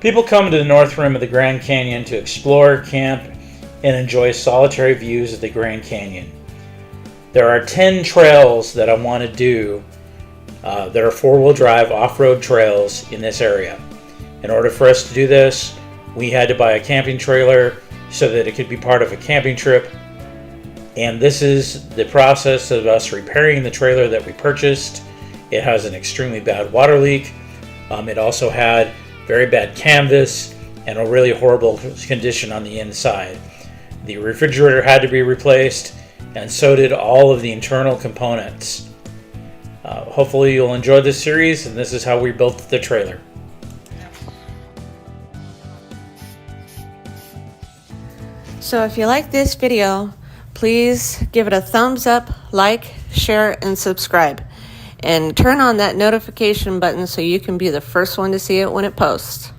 People come to the North Rim of the Grand Canyon to explore, camp, and enjoy solitary views of the Grand Canyon. There are 10 trails that I want to do that are four-wheel drive off-road trails in this area. In order for us to do this, we had to buy a camping trailer so that it could be part of a camping trip. And this is the process of us repairing the trailer that we purchased. It has an extremely bad water leak. It also had very bad canvas and a really horrible condition on the inside. The refrigerator had to be replaced, and so did all of the internal components. Hopefully you'll enjoy this series, and this is how we built the trailer. So if you like this video, please give it a thumbs up, like, share, and subscribe. And turn on that notification button so you can be the first one to see it when it posts.